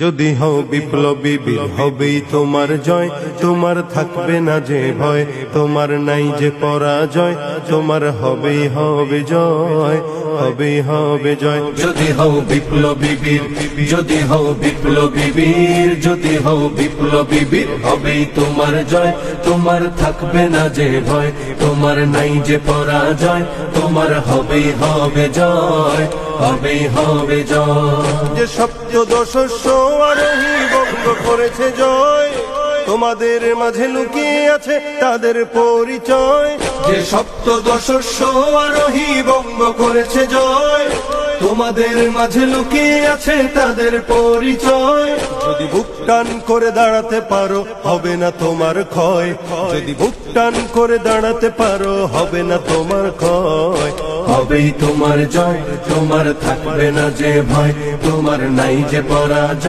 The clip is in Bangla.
যদি হও বিপ্লবী বীর হবেই তোমার জয়, তোমার থাকবে না যে ভয়, তোমার নাই যে পরাজয়, তোমার হবেই হবে জয়, হবেই হবে জয়। যদি হও বিপ্লবী বীর, যদি হও বিপ্লবী বীর, যদি হও বিপ্লবী বীর, হবেই তোমার জয়, তোমার থাকবে না যে ভয়, তোমার নাই যে পরাজয়, তোমার হবেই হবে জয়, হবেই হবে জয়। যে সপ্তদশস্য আরোহী বঙ্গ করেছে জয়, তোমাদের মাঝে লুকিয়ে আছে তাদের পরিচয়। যে সপ্তদশস্য আরোহী বঙ্গ করেছে জয়, তোমাদের মাঝে লুকিয়ে আছে তাদের পরিচয়। যদি বুক টান করে দাঁড়াতে পারো হবে না তোমার ক্ষয়, যদি বুক টান করে দাঁড়াতে পারো হবে না তোমার ক্ষয়, হবেই তোমার জয়, তোমার থাকবে না যে ভয়, তোমার নাই যে পরাজয়।